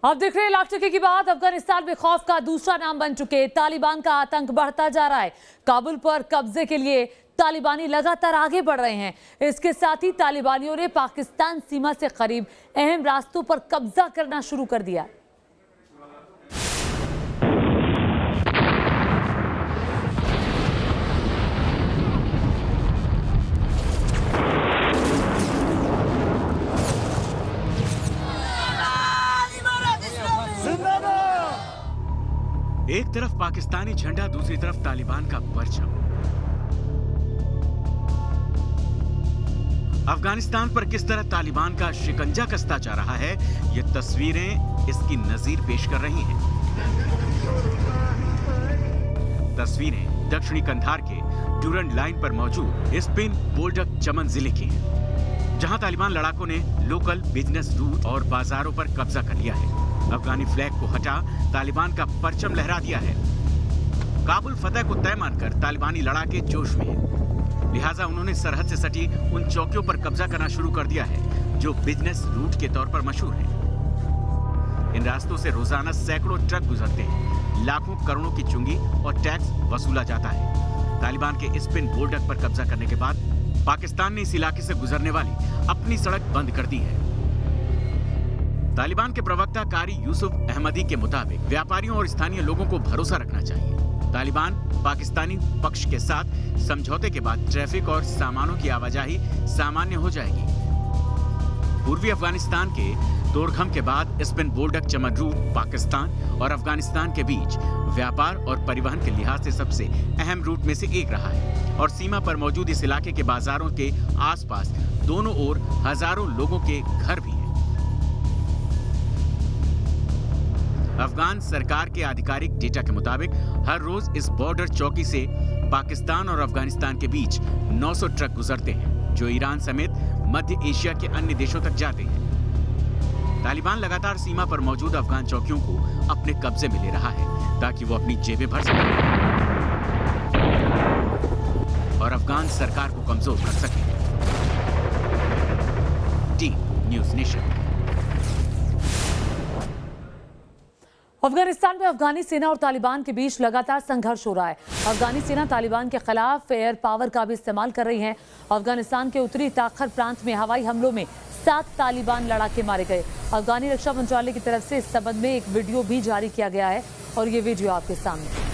अब दिख रहे लाख टके की बात, अफगानिस्तान में खौफ का दूसरा नाम बन चुके तालिबान का आतंक बढ़ता जा रहा है। काबुल पर कब्जे के लिए तालिबानी लगातार आगे बढ़ रहे हैं। इसके साथ ही तालिबानियों ने पाकिस्तान सीमा से करीब अहम रास्तों पर कब्जा करना शुरू कर दिया। एक तरफ पाकिस्तानी झंडा, दूसरी तरफ तालिबान का परचम। अफगानिस्तान पर किस तरह तालिबान का शिकंजा कसता जा रहा है, ये तस्वीरें इसकी नजीर पेश कर रही हैं। तस्वीरें दक्षिणी कंधार के डूरंड लाइन पर मौजूद स्पिन बोल्डक चमन जिले की हैं, जहां तालिबान लड़ाकों ने लोकल बिजनेस रूट और बाजारों पर कब्जा कर लिया है। अफगानी फ्लैग को हटा तालिबान का परचम लहरा दिया है। काबुल फतह को तय मानकर तालिबानी लड़ाके जोश में हैं। लिहाजा उन्होंने सरहद से सटी उन चौकियों पर कब्जा करना शुरू कर दिया है जो बिजनेस रूट के तौर पर मशहूर हैं। इन रास्तों से रोजाना सैकड़ों ट्रक गुजरते हैं। लाखों करोड़ों की चुंगी और टैक्स वसूला जाता है। तालिबान के स्पिन बोल्डक पर कब्जा करने के बाद पाकिस्तान ने इस इलाके से गुजरने वाली अपनी सड़क बंद कर दी है। तालिबान के प्रवक्ता कारी यूसुफ अहमदी के मुताबिक व्यापारियों और स्थानीय लोगों को भरोसा रखना चाहिए। तालिबान पाकिस्तानी पक्ष के साथ समझौते के बाद ट्रैफिक और सामानों की आवाजाही सामान्य हो जाएगी। पूर्वी अफगानिस्तान के तोरखम के बाद स्पिन बोल्डक चमन रूट पाकिस्तान और अफगानिस्तान के बीच व्यापार और परिवहन के लिहाज से सबसे अहम रूट में से एक रहा है और सीमा पर मौजूद इस इलाके के बाजारों के आसपास दोनों ओर हजारों लोगों के घर भी हैं। अफगान सरकार के आधिकारिक डेटा के मुताबिक हर रोज इस बॉर्डर चौकी से पाकिस्तान और अफगानिस्तान के बीच 900 ट्रक गुजरते हैं जो ईरान समेत मध्य एशिया के अन्य देशों तक जाते हैं। तालिबान लगातार सीमा पर मौजूद अफगान चौकियों को अपने कब्जे में ले रहा है ताकि वो अपनी जेबें भर सके और अफगान सरकार को कमजोर कर सके। T news nation. अफगानिस्तान में अफगानी सेना और तालिबान के बीच लगातार संघर्ष हो रहा है। अफगानी सेना तालिबान के खिलाफ एयर पावर का भी इस्तेमाल कर रही है। अफगानिस्तान के उत्तरी ताखर प्रांत में हवाई हमलों में 7 तालिबान लड़ाके मारे गए। अफगानी रक्षा मंत्रालय की तरफ से इस संबंध में एक वीडियो भी जारी किया गया है और ये वीडियो आपके सामने।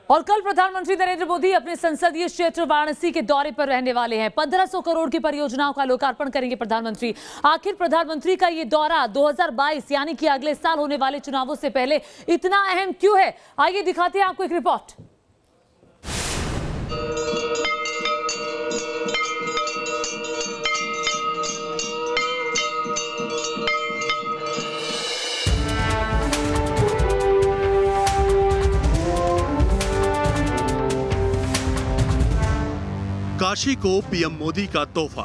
और कल प्रधानमंत्री नरेंद्र मोदी अपने संसदीय क्षेत्र वाराणसी के दौरे पर रहने वाले हैं। 1500 करोड़ की परियोजनाओं का लोकार्पण करेंगे प्रधानमंत्री। आखिर प्रधानमंत्री का ये दौरा 2022 यानी कि अगले साल होने वाले चुनावों से पहले इतना अहम क्यों है, आइए दिखाते हैं आपको एक रिपोर्ट। काशी को पीएम मोदी का तोहफा,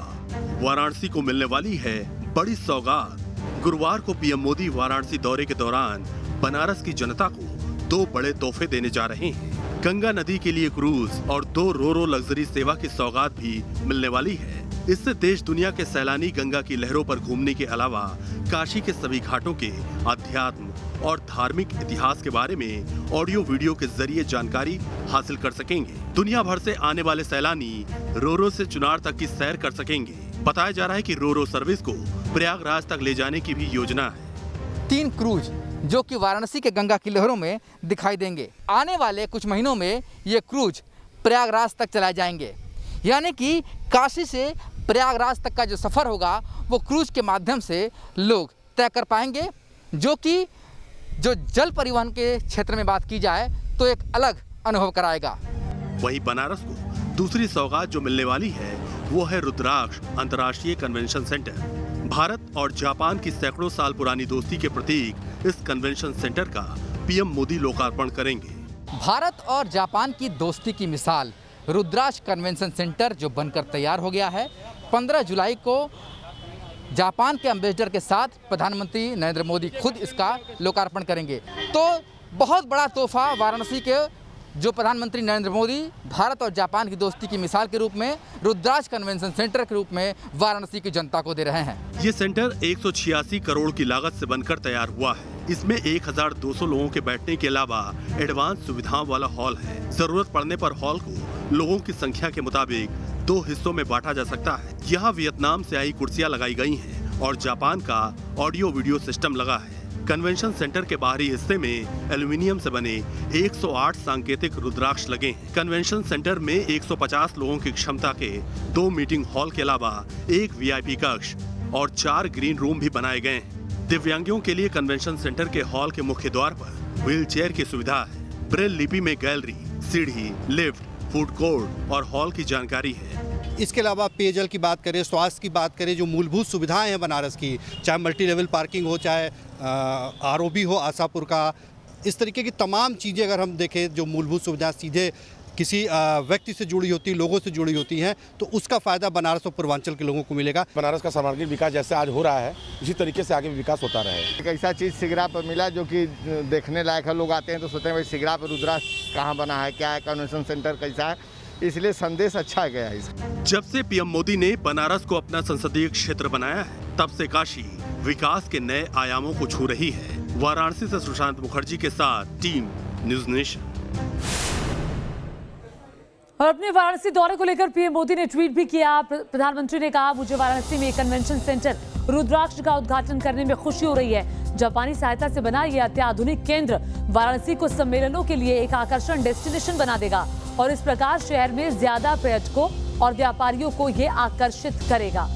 वाराणसी को मिलने वाली है बड़ी सौगात। गुरुवार को पीएम मोदी वाराणसी दौरे के दौरान बनारस की जनता को 2 बड़े तोहफे देने जा रहे हैं। गंगा नदी के लिए क्रूज और 2 रो-रो लग्जरी सेवा की सौगात भी मिलने वाली है। इससे देश दुनिया के सैलानी गंगा की लहरों पर घूमने के अलावा काशी के सभी घाटों के अध्यात्म और धार्मिक इतिहास के बारे में ऑडियो वीडियो के जरिए जानकारी हासिल कर सकेंगे। दुनिया भर से आने वाले सैलानी रोरो से चुनार तक की सैर कर सकेंगे। बताया जा रहा है कि रोरो सर्विस को प्रयागराज तक ले जाने की भी योजना है। 3 क्रूज जो कि वाराणसी के गंगा की लहरों में दिखाई देंगे। आने वाले कुछ महीनों में ये क्रूज प्रयागराज तक चलाए जाएंगे, यानी कि काशी से प्रयागराज तक का जो सफर होगा वो क्रूज के माध्यम से लोग तय कर पाएंगे, जो कि जो जल परिवहन के क्षेत्र में बात की जाए तो एक अलग अनुभव कराएगा। वहीं बनारस को दूसरी सौगात जो मिलने वाली है वो है रुद्राक्ष अंतर्राष्ट्रीय कन्वेंशन सेंटर। भारत और जापान की सैकड़ों साल पुरानी दोस्ती के प्रतीक इस कन्वेंशन सेंटर का पीएम मोदी लोकार्पण करेंगे। भारत और जापान की दोस्ती की मिसाल रुद्राक्ष कन्वेंशन सेंटर जो बनकर तैयार हो गया है। 15 जुलाई को जापान के एम्बेसडर के साथ प्रधानमंत्री नरेंद्र मोदी खुद इसका लोकार्पण करेंगे। तो बहुत बड़ा तोहफा वाराणसी के जो प्रधानमंत्री नरेंद्र मोदी भारत और जापान की दोस्ती की मिसाल के रूप में रुद्राक्ष कन्वेंशन सेंटर के रूप में वाराणसी की जनता को दे रहे हैं। ये सेंटर 186 करोड़ की लागत से बनकर तैयार हुआ है। इसमें 1200 लोगों के बैठने के अलावा एडवांस सुविधाओं वाला हॉल है। जरूरत पड़ने पर हॉल को लोगों की संख्या के मुताबिक 2 हिस्सों में बांटा जा सकता है। यहाँ वियतनाम से आई कुर्सियाँ लगाई गई हैं और जापान का ऑडियो वीडियो सिस्टम लगा है। कन्वेंशन सेंटर के बाहरी हिस्से में एल्यूमिनियम से बने 108 सांकेतिक रुद्राक्ष लगे हैं। कन्वेंशन सेंटर में 150 लोगों की क्षमता के 2 मीटिंग हॉल के अलावा 1 VIP कक्ष और 4 ग्रीन रूम भी बनाए गए हैं। दिव्यांगों के लिए कन्वेंशन सेंटर के हॉल के मुख्य द्वार पर व्हील चेयर की सुविधा है। ब्रेल लिपि में गैलरी, सीढ़ी, लिफ्ट, फूड कोर्ट और हॉल की जानकारी है। इसके अलावा पेयजल की बात करें, स्वास्थ्य की बात करें, जो मूलभूत सुविधाएं हैं बनारस की, चाहे मल्टी लेवल पार्किंग हो, चाहे ROB हो आशापुर का, इस तरीके की तमाम चीज़ें अगर हम देखें जो मूलभूत सुविधाएं सीधे किसी व्यक्ति से जुड़ी होती, लोगों से जुड़ी होती हैं, तो उसका फ़ायदा बनारस और पूर्वांचल के लोगों को मिलेगा। बनारस का सर्वांगीण विकास जैसे आज हो रहा है, इसी तरीके से आगे भी विकास होता रहे। एक ऐसा चीज़ सिगरा पर मिला जो कि देखने लायक है। लोग आते हैं तो सोचते हैं भाई सिगरा पर रुद्राक्ष कहाँ बना है, क्या है, कन्वेंशन सेंटर कैसा है, इसलिए संदेश अच्छा गया है इसका। जब से PM मोदी ने बनारस को अपना संसदीय क्षेत्र बनाया है, तब से काशी विकास के नए आयामों को छू रही है। वाराणसी से सुशांत मुखर्जी के साथ टीम न्यूज़ नेशन। और अपने वाराणसी दौरे को लेकर PM मोदी ने ट्वीट भी किया। प्रधानमंत्री ने कहा, मुझे वाराणसी में कन्वेंशन सेंटर रुद्राक्ष का उद्घाटन करने में खुशी हो रही है। जापानी सहायता से बना यह अत्याधुनिक केंद्र वाराणसी को सम्मेलनों के लिए एक आकर्षण डेस्टिनेशन बना देगा और इस प्रकार शहर में ज्यादा पर्यटकों और व्यापारियों को यह आकर्षित करेगा।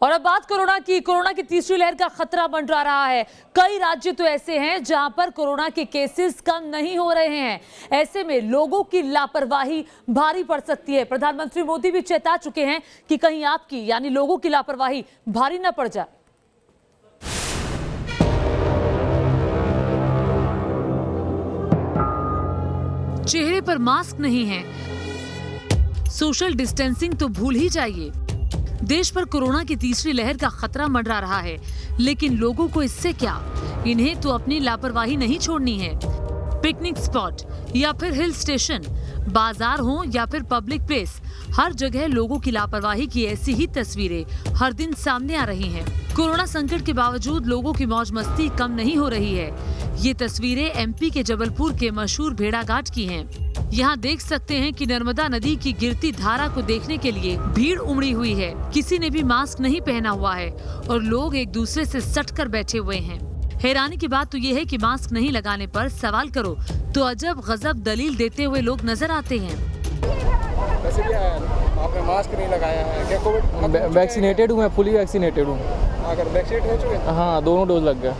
और अब बात कोरोना की तीसरी लहर का खतरा मंडरा रहा है। कई राज्य तो ऐसे हैं जहां पर कोरोना के केसेस कम नहीं हो रहे हैं। ऐसे में लोगों की लापरवाही भारी पड़ सकती है। प्रधानमंत्री मोदी भी चेता चुके हैं कि कहीं आपकी यानी लोगों की लापरवाही भारी न पड़ जाए। चेहरे पर मास्क नहीं है, सोशल डिस्टेंसिंग तो भूल ही जाइए। देश पर कोरोना की तीसरी लहर का खतरा मंडरा रहा है, लेकिन लोगों को इससे क्या, इन्हें तो अपनी लापरवाही नहीं छोड़नी है। पिकनिक स्पॉट या फिर हिल स्टेशन, बाजार हो या फिर पब्लिक प्लेस, हर जगह लोगों की लापरवाही की ऐसी ही तस्वीरें हर दिन सामने आ रही हैं। कोरोना संकट के बावजूद लोगों की मौज मस्ती कम नहीं हो रही है। ये तस्वीरें MP के जबलपुर के मशहूर भेड़ाघाट की हैं। यहाँ देख सकते हैं कि नर्मदा नदी की गिरती धारा को देखने के लिए भीड़ उमड़ी हुई है। किसी ने भी मास्क नहीं पहना हुआ है और लोग एक दूसरे से सटकर बैठे हुए हैं। हैरानी की बात तो ये है कि मास्क नहीं लगाने पर सवाल करो तो अजब गजब दलील देते हुए लोग नजर आते हैं। वैसे भी आपने मास्क नहीं लगाया है क्या? कोविड वैक्सीनेटेड हूँ मैं, फुली वैक्सीनेटेड हूँ। अगर वैक्सीनेट हो चुके हैं? हाँ, दोनों डोज लग गया।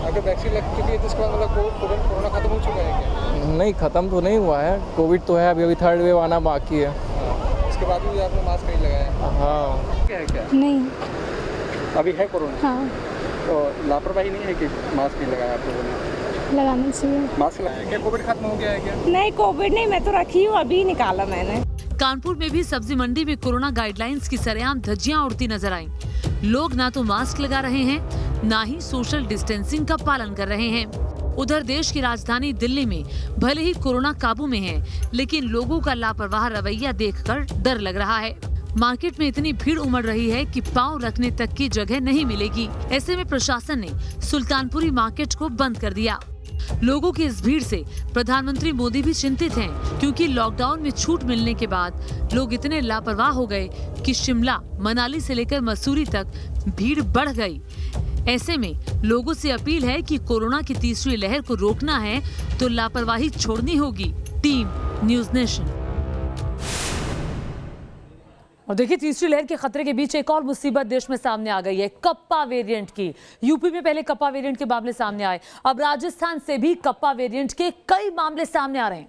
अगर वैक्सीन लग चुकी है तो इसका मतलब कोरोना खत्म हो चुका है क्या? नहीं, खत्म तो नहीं हुआ है, कोविड तो है, अभी थर्ड वेव आना बाकी है। इसके बाद भी आपने मास्क नहीं लगाया? हाँ। क्या है क्या? नहीं। अभी है कोरोना? हाँ। तो लापरवाही नहीं है कि मास्क नहीं लगाया आप लोगों ने? लगाना चाहिए। मास्क लगाया क्या? कोविड खत्म हो गया है क्या? नहीं, कोविड नहीं, मैं तो रखी हूँ, अभी निकाला मैंने। कानपुर में भी सब्जी मंडी में कोरोना गाइडलाइंस की सरेआम धज्जियां उड़ती नजर आईं। लोग ना तो मास्क लगा रहे हैं, ना ही सोशल डिस्टेंसिंग का पालन कर रहे हैं। उधर देश की राजधानी दिल्ली में भले ही कोरोना काबू में है, लेकिन लोगों का लापरवाह रवैया देखकर डर लग रहा है। मार्केट में इतनी भीड़ उमड़ रही है कि पांव रखने तक की जगह नहीं मिलेगी। ऐसे में प्रशासन ने सुल्तानपुरी मार्केट को बंद कर दिया। लोगों की इस भीड़ से प्रधानमंत्री मोदी भी चिंतित हैं, क्योंकि लॉकडाउन में छूट मिलने के बाद लोग इतने लापरवाह हो गए कि शिमला, मनाली से लेकर मसूरी तक भीड़ बढ़ गई। ऐसे में लोगों से अपील है कि कोरोना की तीसरी लहर को रोकना है तो लापरवाही छोड़नी होगी। Team news nation. और देखिए, तीसरी लहर के खतरे के बीच एक और मुसीबत देश में सामने आ गई है, कप्पा वेरिएंट की। यूपी में पहले कप्पा वेरिएंट के मामले सामने आए, अब राजस्थान से भी कप्पा वेरिएंट के कई मामले सामने आ रहे हैं।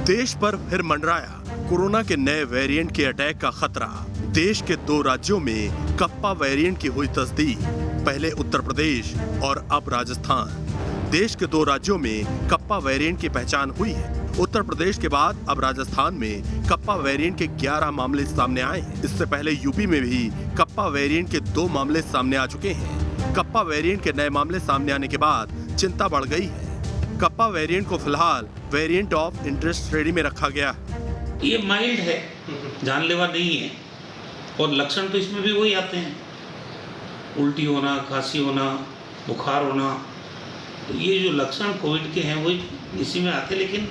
देश पर फिर मंडराया कोरोना के नए वेरिएंट के अटैक का खतरा। देश के 2 राज्यों में कप्पा वेरिएंट की हुई तस्दीक, पहले उत्तर प्रदेश और अब राजस्थान। देश के 2 राज्यों में कप्पा वेरिएंट की पहचान हुई है। उत्तर प्रदेश के बाद अब राजस्थान में कप्पा वेरिएंट के 11 मामले सामने आए हैं। इससे पहले यूपी में भी कप्पा वेरिएंट के 2 मामले सामने आ चुके हैं। कप्पा वेरिएंट के नए मामले सामने आने के बाद चिंता बढ़ गई है। कप्पा वेरिएंट को फिलहाल वेरिएंट ऑफ इंटरेस्ट श्रेणी में रखा गया है। ये माइल्ड है, जानलेवा नहीं है, और लक्षण तो इसमें भी वही आते हैं, उल्टी होना, खांसी होना, बुखार होना। तो ये जो लक्षण कोविड के हैं वही इसी में आते हैं, लेकिन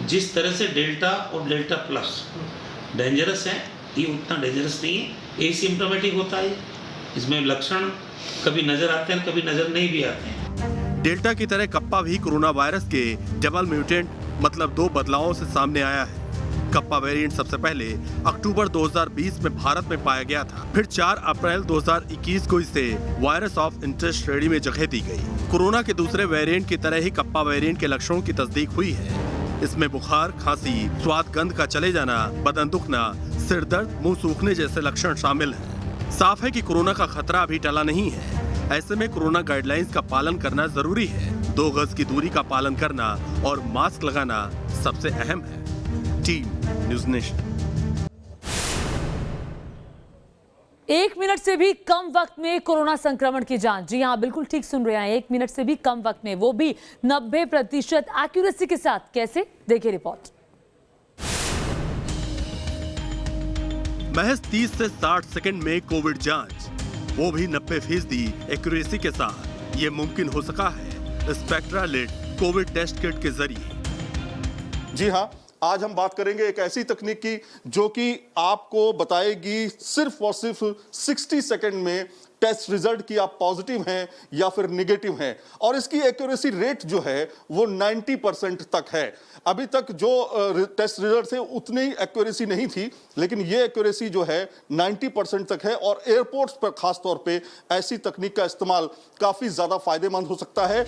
जिस तरह से डेल्टा और डेल्टा प्लस डेंजरस है, ये उतना डेंजरस नहीं है, एसिम्प्टोमेटिक होता है। इसमें लक्षण कभी नजर आते हैं, कभी नजर नहीं भी आते हैं। डेल्टा की तरह कप्पा भी कोरोना वायरस के डबल म्यूटेंट मतलब 2 बदलावों से सामने आया है। कप्पा वेरिएंट सबसे पहले अक्टूबर 2020 में भारत में पाया गया था। फिर 4 अप्रैल 2021 को इसे वायरस ऑफ इंटरेस्ट श्रेणी में जगह दी गई। कोरोना के दूसरे वेरिएंट की तरह ही कप्पा वेरिएंट के लक्षणों की तस्दीक हुई है। इसमें बुखार, खांसी, स्वाद गंध का चले जाना, बदन दुखना, सिर दर्द, मुंह सूखने जैसे लक्षण शामिल हैं। साफ है कि कोरोना का खतरा अभी टला नहीं है। ऐसे में कोरोना गाइडलाइंस का पालन करना जरूरी है। 2 गज की दूरी का पालन करना और मास्क लगाना सबसे अहम है। Team news nation. 1 मिनट से भी कम वक्त में कोरोना संक्रमण की जांच। जी हाँ, बिल्कुल ठीक सुन रहे हैं। 1 मिनट से भी कम वक्त में, वो भी 90% एक्यूरेसी के साथ। कैसे, देखिए रिपोर्ट। महज 30 से 60 सेकंड में कोविड जांच, वो भी 90% एक्यूरेसी के साथ। ये मुमकिन हो सका है स्पेक्ट्रालिट कोविड टेस्ट किट के जरिए। जी हाँ, आज हम बात करेंगे एक ऐसी तकनीक की जो कि आपको बताएगी सिर्फ और सिर्फ 60 सेकंड में टेस्ट रिजल्ट की आप पॉजिटिव हैं या फिर निगेटिव हैं, और इसकी एक्यूरेसी रेट जो है वो 90% तक है। अभी तक जो टेस्ट रिजल्ट थे उतनी एक्यूरेसी नहीं थी, लेकिन ये एक्यूरेसी जो है 90% तक है, और एयरपोर्ट्स पर खास तौर पे ऐसी तकनीक का इस्तेमाल काफी ज्यादा फायदेमंद हो सकता है।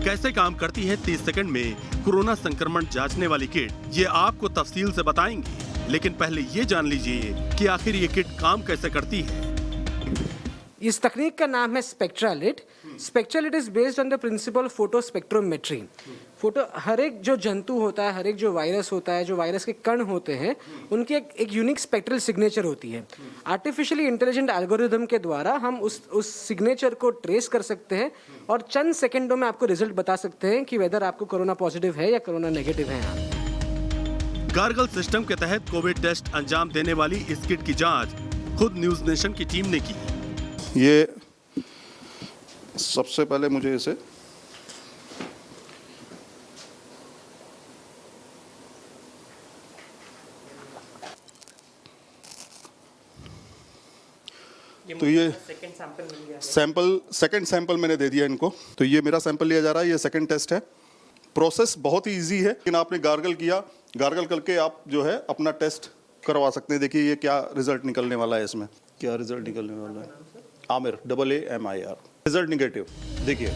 कैसे काम करती है 30 सेकंड में कोरोना संक्रमण जांचने वाली किट, ये आपको तफसील से बताएंगे। लेकिन पहले ये जान लीजिए कि आखिर ये किट काम कैसे करती है। इस तकनीक का नाम है Spectralit. Spectralit is based on the principle photo spectrometry. हर एक जो जंतु होता है, हर एक जो वायरस होता है, जो वायरस के कण होते हैं, उनकी एक यूनिक स्पेक्ट्रल सिग्नेचर होती है। आर्टिफिशियली इंटेलिजेंट एल्गोरिदम के द्वारा हम उस सिग्नेचर को ट्रेस कर सकते हैं और चंद सेकंडों में आपको रिजल्ट बता सकते हैं कि वेदर आपको कोरोना पॉजिटिव है या कोरोना नेगेटिव है। गार्गल सिस्टम के तहत कोविड टेस्ट अंजाम देने वाली इस किट की जांच खुद न्यूज़ नेशन की टीम ने की। ये सबसे पहले मुझे इसे तो ये सेकंड सैंपल मैंने दे दिया इनको। तो ये मेरा सैंपल लिया जा रहा है, ये सेकंड टेस्ट है। प्रोसेस बहुत ही इजी है, लेकिन आपने गार्गल किया, गार्गल करके आप जो है अपना टेस्ट करवा सकते हैं। देखिए ये क्या रिजल्ट निकलने वाला है, इसमें क्या रिजल्ट निकलने वाला है। Aamir, AAMIR, result negative. देखिए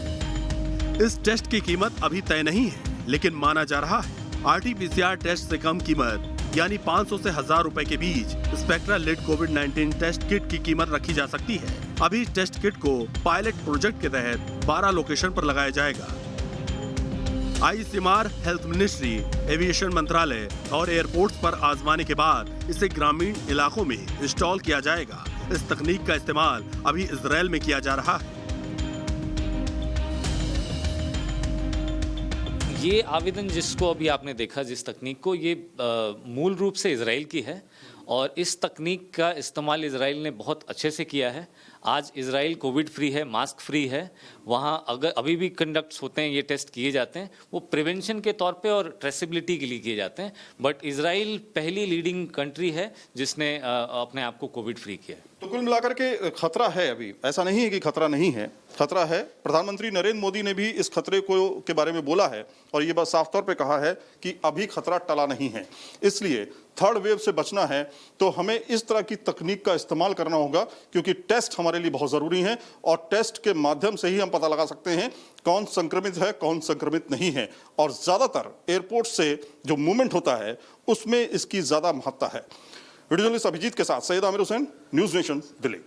इस टेस्ट की कीमत अभी तय नहीं है, लेकिन माना जा रहा है RT-PCR टेस्ट से कम कीमत यानी 500 से 1000 रुपए के बीच स्पेक्ट्रालिट कोविड-19 टेस्ट किट की कीमत रखी जा सकती है। अभी इस टेस्ट किट को पायलट प्रोजेक्ट के तहत 12 लोकेशन पर लगाया जाएगा। ICMR, हेल्थ मिनिस्ट्री, एविएशन मंत्रालय और एयरपोर्ट्स पर आजमाने के बाद इसे ग्रामीण इलाकों में इंस्टॉल किया जाएगा। इस तकनीक का इस्तेमाल अभी इजराइल में किया जा रहा है। ये आवेदन जिसको अभी आपने देखा, जिस तकनीक को, ये मूल रूप से इजराइल की है और इस तकनीक का इस्तेमाल इजराइल ने बहुत अच्छे से किया है। आज इजराइल कोविड फ्री है, मास्क फ्री है। वहाँ अगर अभी भी कंडक्ट्स होते हैं, ये टेस्ट किए जाते हैं, वो प्रिवेंशन के तौर पे और ट्रेसेबिलिटी के लिए किए जाते हैं। बट इजराइल पहली लीडिंग कंट्री है जिसने अपने आप को कोविड फ्री किया है। तो कुल मिलाकर के खतरा है, अभी ऐसा नहीं है कि खतरा नहीं है, खतरा है। प्रधानमंत्री नरेंद्र मोदी ने भी इस खतरे को के बारे में बोला है और ये बात साफ तौर पे कहा है कि अभी खतरा टला नहीं है। इसलिए थर्ड वेव से बचना है तो हमें इस तरह की तकनीक का इस्तेमाल करना होगा, क्योंकि टेस्ट हमारे लिए बहुत ज़रूरी है और टेस्ट के माध्यम से ही हम पता लगा सकते हैं कौन संक्रमित है, कौन संक्रमित नहीं है। और ज़्यादातर एयरपोर्ट से जो मूवमेंट होता है उसमें इसकी ज़्यादा महत्ता है। वीडियो जर्नलिस्ट अभिजीत के साथ सैयद आमिर हुसैन, न्यूज़ नेशन, दिल्ली।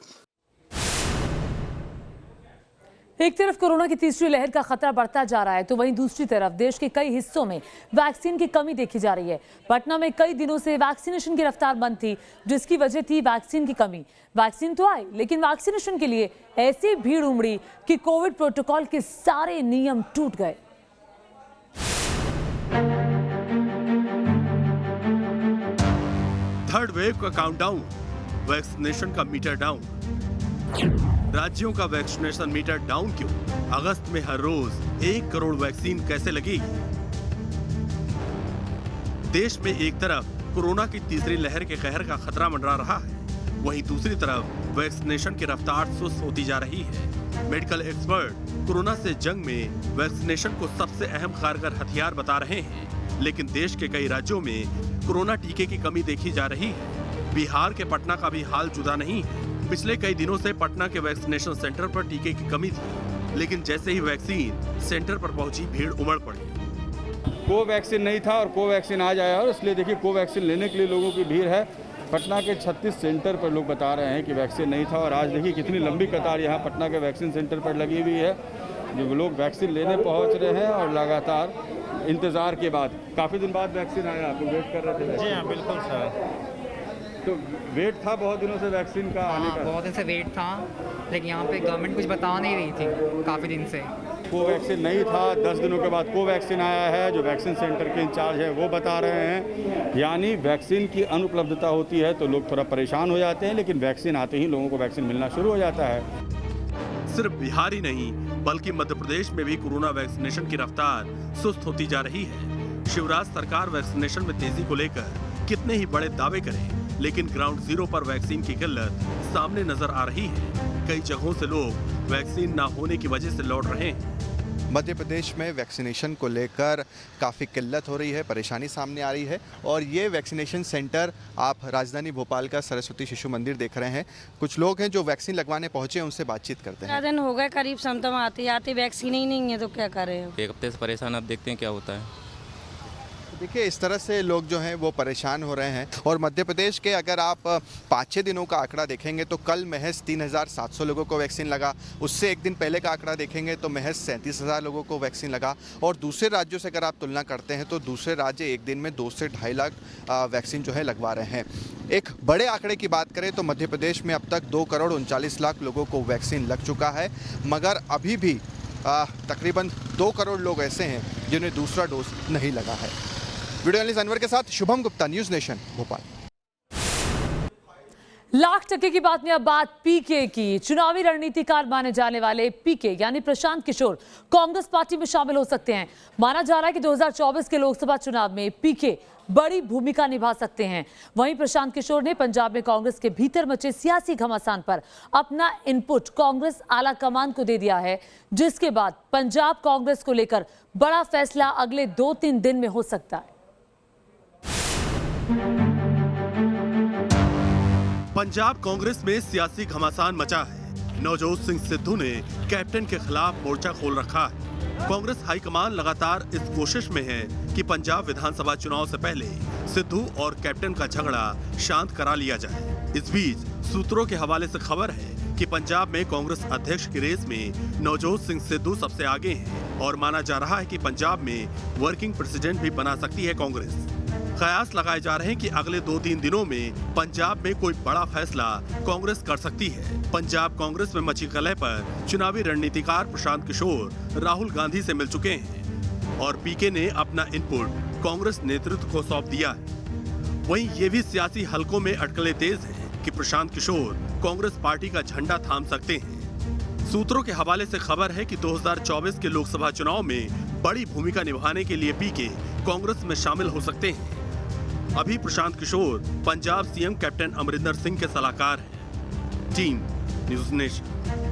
एक तरफ कोरोना की तीसरी लहर का खतरा बढ़ता जा रहा है तो वहीं दूसरी तरफ देश के कई हिस्सों में वैक्सीन की कमी देखी जा रही है। पटना में कई दिनों से वैक्सीनेशन की रफ्तार बंद थी, जिसकी वजह थी वैक्सीन की कमी। वैक्सीन तो आई, लेकिन वैक्सीनेशन के लिए ऐसी भीड़ उमड़ी कि कोविड प्रोटोकॉल के सारे नियम टूट गए। थर्ड वेव का काउंटडाउन, वैक्सीनेशन का मीटर डाउन। राज्यों का वैक्सीनेशन मीटर डाउन क्यों? अगस्त में हर रोज 1 करोड़ वैक्सीन कैसे लगेगी? देश में एक तरफ कोरोना की तीसरी लहर के कहर का खतरा मंडरा रहा है, वहीं दूसरी तरफ वैक्सीनेशन की रफ्तार सुस्त होती जा रही है। मेडिकल एक्सपर्ट कोरोना से जंग में वैक्सीनेशन को सबसे अहम कारगर हथियार बता रहे हैं, लेकिन देश के कई राज्यों में कोरोना टीके की कमी देखी जा रही है। बिहार के पटना का भी हाल जुदा नहीं है। पिछले कई दिनों से पटना के वैक्सीनेशन सेंटर पर टीके की कमी थी, लेकिन जैसे ही वैक्सीन सेंटर पर पहुंची, भीड़ उमड़ पड़ी। कोवैक्सीन नहीं था और कोवैक्सीन आज आया, और इसलिए देखिए कोवैक्सीन लेने के लिए लोगों की भीड़ है। पटना के 36 सेंटर पर लोग बता रहे हैं कि वैक्सीन नहीं था, और आज देखिए कितनी लंबी कतार यहाँ पटना के वैक्सीन सेंटर पर लगी हुई है। जो लोग वैक्सीन लेने पहुँच रहे हैं और लगातार इंतज़ार के बाद, काफ़ी दिन बाद वैक्सीन आया, आप वेट कर रहे थे? जी हाँ, बिल्कुल सर। तो वेट था बहुत दिनों से वैक्सीन का आने का? बहुत दिन से वेट था, लेकिन यहाँ पे गवर्नमेंट कुछ बता नहीं रही थी काफ़ी दिन से। कोवैक्सीन नहीं था, 10 दिनों के बाद कोवैक्सीन आया है। जो वैक्सीन सेंटर के इंचार्ज है वो बता रहे हैं, यानी वैक्सीन की अनुपलब्धता होती है तो लोग थोड़ा परेशान हो जाते हैं, लेकिन वैक्सीन आते ही लोगों को वैक्सीन मिलना शुरू हो जाता है। सिर्फ बिहार ही नहीं, बल्कि मध्य प्रदेश में भी कोरोना वैक्सीनेशन की रफ्तार सुस्त होती जा रही है। शिवराज सरकार वैक्सीनेशन में तेजी को लेकर कितने ही बड़े दावे करे, लेकिन ग्राउंड जीरो पर वैक्सीन की किल्लत सामने नजर आ रही है। कई जगहों से लोग वैक्सीन न होने की वजह से लौट रहे हैं। मध्य प्रदेश में वैक्सीनेशन को लेकर काफ़ी किल्लत हो रही है, परेशानी सामने आ रही है, और ये वैक्सीनेशन सेंटर आप राजधानी भोपाल का सरस्वती शिशु मंदिर देख रहे हैं। कुछ लोग हैं जो वैक्सीन लगवाने पहुंचे हैं, उनसे बातचीत करते हैं। दिन हो गए करीब सिम्टम आते वैक्सीन ही नहीं है, तो क्या करें? एक हफ्ते से परेशान, अब देखते हैं क्या होता है। देखिए, इस तरह से लोग जो हैं वो परेशान हो रहे हैं। और मध्य प्रदेश के अगर आप 5-6 दिनों का आंकड़ा देखेंगे तो कल महज 3,700 लोगों को वैक्सीन लगा। उससे एक दिन पहले का आंकड़ा देखेंगे तो महज 37,000 लोगों को वैक्सीन लगा। और दूसरे राज्यों से अगर आप तुलना करते हैं तो दूसरे राज्य एक दिन में 2 से 2.5 लाख वैक्सीन जो है लगवा रहे हैं। एक बड़े आंकड़े की बात करें तो मध्य प्रदेश में अब तक 2 करोड़ 39 लाख लोगों को वैक्सीन लग चुका है, मगर अभी भी तकरीबन 2 करोड़ लोग ऐसे हैं जिन्हें दूसरा डोज नहीं लगा है। वीडियो जर्नलिस्ट अनवर के साथ शुभम गुप्ता, न्यूज़ नेशन, भोपाल। लाख टके की बात में अब बात पीके की। चुनावी रणनीतिकार माने जाने वाले पीके यानी प्रशांत किशोर कांग्रेस पार्टी में शामिल हो सकते हैं। माना जा रहा है कि 2024 के लोकसभा चुनाव में पीके बड़ी भूमिका निभा सकते हैं। वहीं प्रशांत किशोर ने पंजाब में कांग्रेस के भीतर मचे सियासी घमासान पर अपना इनपुट कांग्रेस आला कमान को दे दिया है, जिसके बाद पंजाब कांग्रेस को लेकर बड़ा फैसला अगले 2-3 दिन में हो सकता है। पंजाब कांग्रेस में सियासी घमासान मचा है। नवजोत सिंह सिद्धू ने कैप्टन के खिलाफ मोर्चा खोल रखा है। कांग्रेस हाईकमान लगातार इस कोशिश में है कि पंजाब विधानसभा चुनाव से पहले सिद्धू और कैप्टन का झगड़ा शांत करा लिया जाए। इस बीच सूत्रों के हवाले से खबर है कि पंजाब में कांग्रेस अध्यक्ष की रेस में नवजोत सिंह सिद्धू सबसे आगे हैं, और माना जा रहा है कि पंजाब में वर्किंग प्रेसिडेंट भी बना सकती है कांग्रेस। कयास लगाए जा रहे हैं कि अगले 2-3 दिनों में पंजाब में कोई बड़ा फैसला कांग्रेस कर सकती है। पंजाब कांग्रेस में मची कलह पर चुनावी रणनीतिकार प्रशांत किशोर राहुल गांधी से मिल चुके हैं, और पीके ने अपना इनपुट कांग्रेस नेतृत्व को सौंप दिया है। वहीं ये भी सियासी हलकों में अटकलें तेज हैं कि प्रशांत किशोर कांग्रेस पार्टी का झंडा थाम सकते हैं। सूत्रों के हवाले से खबर है कि 2024 के लोकसभा चुनाव में बड़ी भूमिका निभाने के लिए पीके कांग्रेस में शामिल हो सकते हैं। अभी प्रशांत किशोर पंजाब सीएम कैप्टन अमरिंदर सिंह के सलाहकार हैं। Team news nation.